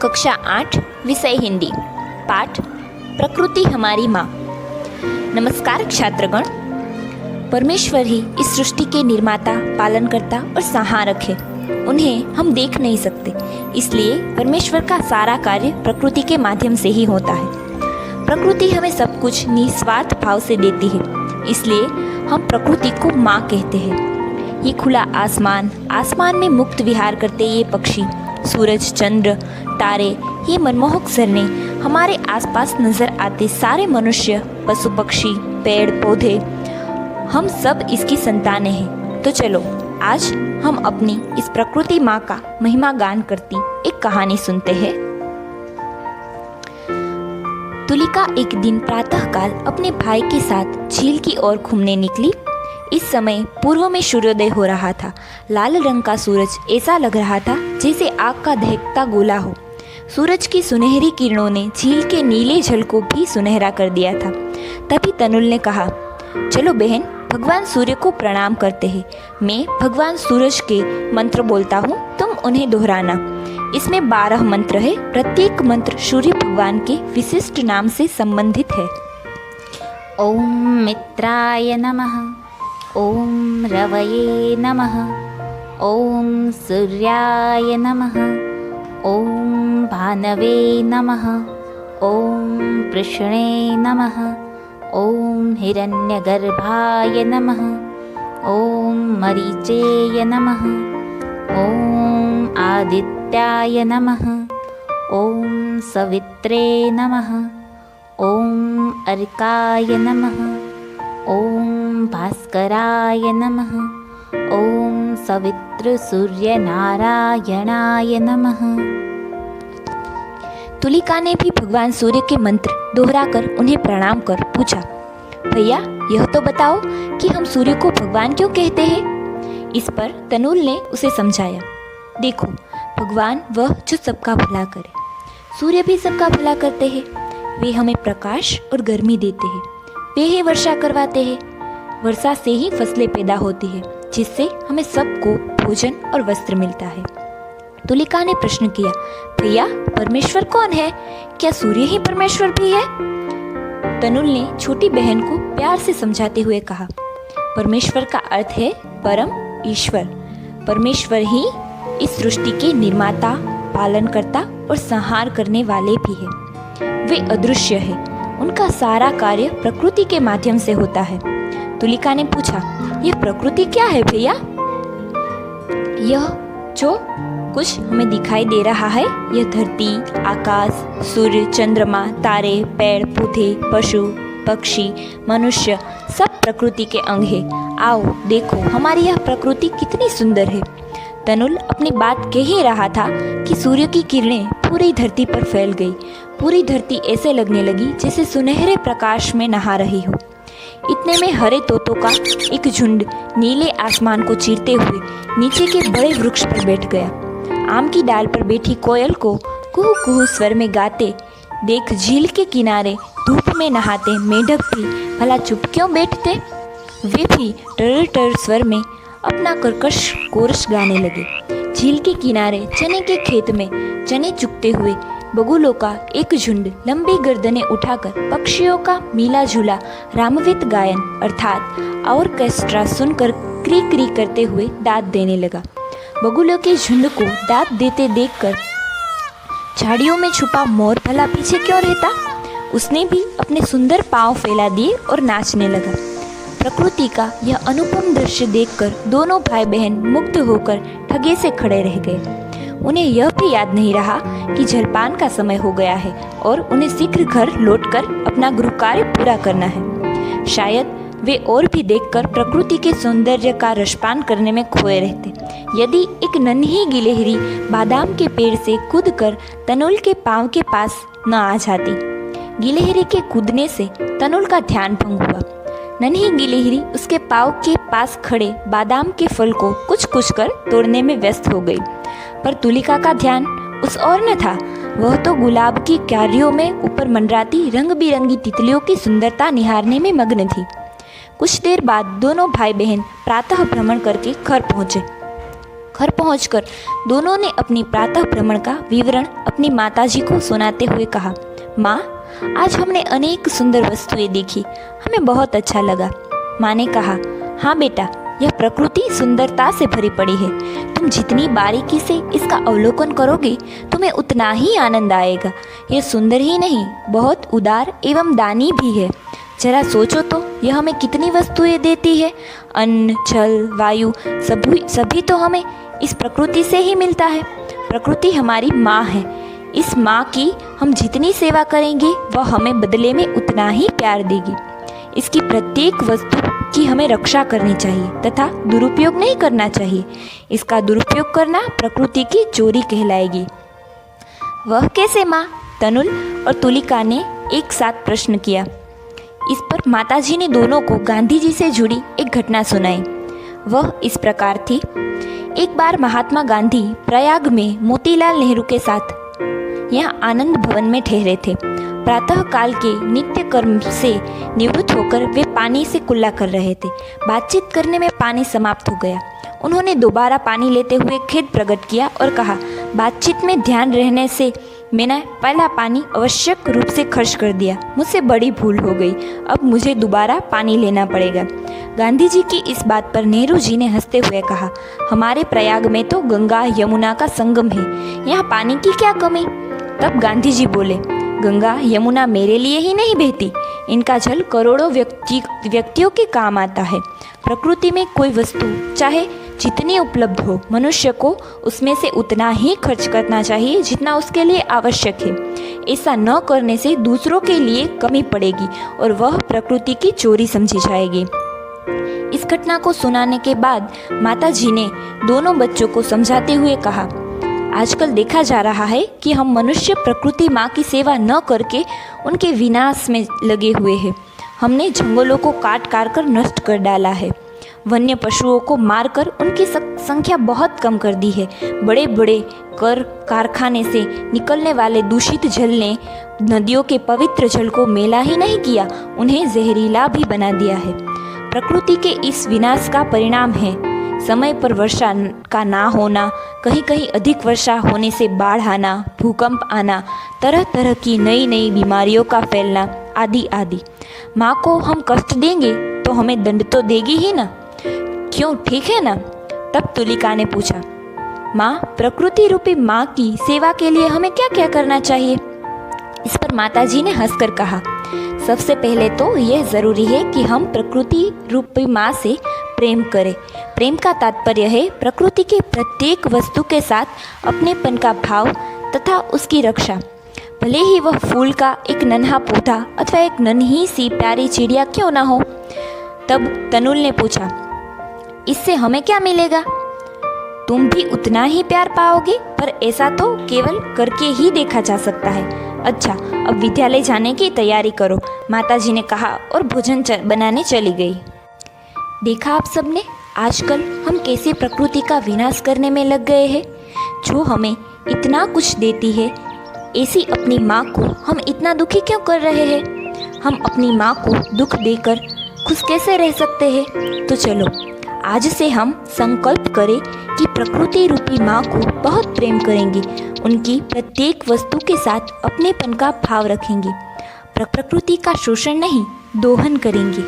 कक्षा 8 विषय हिंदी पाठ प्रकृति हमारी माँ। नमस्कार छात्रगण। परमेश्वर ही इस सृष्टि के निर्माता, पालनकर्ता और संहारक है। उन्हें हम देख नहीं सकते, इसलिए परमेश्वर का सारा कार्य प्रकृति के माध्यम से ही होता है। प्रकृति हमें सब कुछ निस्वार्थ भाव से देती है, इसलिए हम प्रकृति को माँ कहते हैं। ये खुला आसमान, आसमान में मुक्त विहार करते ये पक्षी, सूरज, चंद्र, तारे, ये मनमोहक झरने, हमारे आसपास नजर आते सारे मनुष्य, पशु पक्षी, पेड़ पौधे, हम सब इसकी संतानें हैं। तो चलो आज हम अपनी इस प्रकृति माँ का महिमा गान करती एक कहानी सुनते हैं। तुलिका एक दिन प्रातःकाल अपने भाई के साथ झील की ओर घूमने निकली। इस समय पूर्व में सूर्योदय हो रहा था। लाल रंग का सूरज ऐसा लग रहा था जैसे आग का दहकता गोला हो। सूरज की सुनहरी किरणों ने झील के नीले जल को भी सुनहरा कर दिया था। तभी तनुल ने कहा, चलो बहन, भगवान सूर्य को प्रणाम करते हैं। मैं भगवान सूरज के मंत्र बोलता हूँ, तुम उन्हें दोहराना। इसमें 12 मंत्र है। प्रत्येक मंत्र सूर्य भगवान के विशिष्ट नाम से संबंधित है। ओम मित्राय नमः, ओम रवये नमः, ओम सूर्याय नमः, ओम भानवे नमः, ओम कृष्णे नमः, ओम हिरण्यगर्भाय नमः, ओम मरीचेय नमः, ओम आदित्याय नमः, ओम सवित्रे नमः, ओम अर्काय नमः, ओम भास्कराय नमः, ओम सवित्र सूर्य नारायणाय नमः। तुलिका ने भी भगवान सूर्य के मंत्र दोहराकर उन्हें प्रणाम कर पूछा, भैया यह तो बताओ कि हम सूर्य को भगवान क्यों कहते हैं। इस पर तनुल ने उसे समझाया, देखो भगवान वह जो सबका भला करे। सूर्य भी सबका भला करते हैं। वे हमें प्रकाश और गर्मी देते हैं। वे ही वर्षा करवाते हैं। वर्षा से ही फसलें पैदा होती है, जिससे हमें सबको भोजन और वस्त्र मिलता है। तुलिका ने प्रश्न किया, भैया परमेश्वर कौन है? क्या सूर्य ही परमेश्वर भी है? तनुल ने छोटी बहन को प्यार से समझाते हुए कहा, परमेश्वर का अर्थ है परम ईश्वर। परमेश्वर ही इस सृष्टि के निर्माता, पालनकर्ता और संहार करने वाले भी है। वे अदृश्य है। उनका सारा कार्य प्रकृति के माध्यम से होता है। तुलिका ने पूछा, यह प्रकृति क्या है भैया? यह जो कुछ हमें दिखाई दे रहा है, यह धरती, आकाश, सूर्य, चंद्रमा, तारे, पेड़ पौधे, पशु पक्षी, मनुष्य, सब प्रकृति के अंग है। आओ देखो हमारी यह प्रकृति कितनी सुंदर है। तनुल अपनी बात कह ही रहा था कि सूर्य की किरणें पूरी धरती पर फैल गई। पूरी धरती ऐसे लगने लगी जैसे सुनहरे प्रकाश में नहा रही हो। इतने में हरे तोतों का एक झुंड नीले आसमान को चीरते हुए नीचे के बड़े वृक्ष पर बैठ गया। आम की डाल पर बैठी कोयल को कुहू कुहू स्वर में गाते देख झील के किनारे धूप में नहाते मेढक भी भला चुप क्यों बैठते? वे भी टर टर स्वर में अपना कर्कश कोरस गाने लगे। झील के किनारे चने के खेत में चने चुगते हुए बगुलों का एक झुंड लंबी गर्दनें उठाकर पक्षियों का मिला जुला रामवित गायन अर्थात ऑर्केस्ट्रा सुनकर क्री क्री करते हुए दाद देने लगा। बगुलों के झुंड को दाद देते देखकर झाड़ियों में छुपा मोर भला पीछे क्यों रहता? उसने भी अपने सुंदर पांव फैला दिए और नाचने लगा। प्रकृति का यह अनुपम दृश्य देखकर दोनों भाई बहन मुग्ध होकर ठगे से खड़े रह गए। उन्हें यह भी याद नहीं रहा कि जलपान का समय हो गया है और उन्हें शीघ्र घर लौटकर अपना गृह कार्य पूरा करना है। शायद वे और भी देखकर प्रकृति के सौंदर्य का रसपान करने में खोए रहते, यदि एक नन्ही गिलहरी बादाम के पेड़ से कूदकर तनुल के पांव के पास न आ जाती। गिलहरी के कूदने से तनुल का ध्यान भंग हुआ। नन्ही गिलहरी उसके पांव के पास खड़े बादाम के फल को कुछ कुछ कर तोड़ने में व्यस्त हो गई, पर तुलिका का ध्यान उस ओर न था। वह तो गुलाब की क्यारियों में ऊपर मंडराती रंग बिरंगी तितलियों की सुंदरता निहारने में मग्न थी। कुछ देर बाद दोनों भाई बहन प्रातः भ्रमण करके घर पहुंचे। घर पहुंचकर दोनों ने अपनी प्रातः भ्रमण का विवरण अपनी माताजी को सुनाते हुए कहा, माँ, आज हमने अनेक सुंदर वस्तुएं देखी, हमें बहुत अच्छा लगा। माँ ने कहा, हाँ बेटा, यह प्रकृति सुंदरता से भरी पड़ी है। तुम जितनी बारीकी से इसका अवलोकन करोगे तुम्हें उतना ही आनंद आएगा। यह सुंदर ही नहीं, बहुत उदार एवं दानी भी है। जरा सोचो तो, यह हमें कितनी वस्तुएं देती है। अन्न, जल, वायु सभी तो हमें इस प्रकृति से ही मिलता है। प्रकृति हमारी माँ है। इस माँ की हम जितनी सेवा करेंगे वह हमें बदले में उतना ही प्यार देगी। इसकी प्रत्येक वस्तु की हमें रक्षा करनी चाहिए तथा दुरुपयोग नहीं करना चाहिए। इसका दुरुपयोग करना प्रकृति की चोरी कहलाएगी। वह कैसे माँ? तनुल और तुलिका ने एक साथ प्रश्न किया। इस पर माताजी ने दोनों को गांधी जी से जुड़ी एक घटना सुनाई। वह इस प्रकार थी। एक बार महात्मा गांधी प्रयाग में मोतीलाल नेहरू के साथ यहाँ आनंद भवन में ठहरे थे। प्रातः काल के नित्य कर्म से निवृत्त होकर वे पानी से कुल्ला कर रहे थे। बातचीत करने में पानी समाप्त हो गया। उन्होंने दोबारा पानी लेते हुए खेद प्रकट किया और कहा, बातचीत में ध्यान रहने से मैंने पहला पानी आवश्यक रूप से खर्च कर दिया। मुझसे बड़ी भूल हो गई। अब मुझे दोबारा पानी लेना पड़ेगा। गांधी जी की इस बात पर नेहरू जी ने हंसते हुए कहा, हमारे प्रयाग में तो गंगा यमुना का संगम है, यहाँ पानी की क्या कमी? तब गांधी जी बोले, गंगा यमुना मेरे लिए ही नहीं बहती, इनका जल करोड़ों व्यक्तियों के काम आता है। प्रकृति में कोई वस्तु चाहे जितनी उपलब्ध हो, मनुष्य को उसमें से उतना ही खर्च करना चाहिए जितना उसके लिए आवश्यक है। ऐसा न करने से दूसरों के लिए कमी पड़ेगी और वह प्रकृति की चोरी समझी जाएगी। इस घटना को सुनाने के बाद माताजी ने दोनों बच्चों को समझाते हुए कहा, आजकल देखा जा रहा है कि हम मनुष्य प्रकृति माँ की सेवा न करके उनके विनाश में लगे हुए हैं। हमने जंगलों को काट कर नष्ट कर डाला है। वन्य पशुओं को मारकर उनकी संख्या बहुत कम कर दी है। बड़े बड़े कारखाने से निकलने वाले दूषित जल ने नदियों के पवित्र जल को मैला ही नहीं किया, उन्हें जहरीला भी बना दिया है। प्रकृति के इस विनाश का परिणाम है समय पर वर्षा का ना होना, कहीं कहीं अधिक वर्षा होने से बाढ़ आना, भूकंप आना, तरह तरह की नई नई बीमारियों का फैलना आदि आदि। माँ को हम कष्ट देंगे तो हमें दंड तो देगी ही ना, क्यों, ठीक है ना? तब तुलिका ने पूछा, माँ, प्रकृति रूपी माँ की सेवा के लिए हमें क्या क्या करना चाहिए? इस पर माताजी ने हंसकर कहा, सबसे पहले तो यह जरूरी है कि हम प्रकृति रूपी माँ से प्रेम करें। प्रेम का तात्पर्य है प्रकृति के प्रत्येक वस्तु के साथ अपनेपन का भाव तथा उसकी रक्षा। भले ही वह फूल का एक नन्हा पौधा अथवा एक नन्ही सी प्यारी चिड़िया क्यों ना हो। तब तनुल ने पूछा, इससे हमें क्या मिलेगा? तुम भी उतना ही प्यार पाओगे, पर ऐसा तो केवल करके ही देखा जा सकता है। अच्छा, अब विद्यालय जाने की तैयारी करो, माताजी ने कहा और भोजन बनाने चली गई। देखा आप सबने, आजकल हम कैसे प्रकृति का विनाश करने में लग गए हैं। जो हमें इतना कुछ देती है, ऐसी अपनी माँ को हम इतना दुखी क्यों कर रहे हैं? हम अपनी माँ को दुख देकर खुश कैसे रह सकते हैं? तो चलो आज से हम संकल्प करें कि प्रकृति रूपी माँ को बहुत प्रेम करेंगे, उनकी प्रत्येक वस्तु के साथ अपनेपन का भाव रखेंगे, प्रकृति का शोषण नहीं, दोहन करेंगे।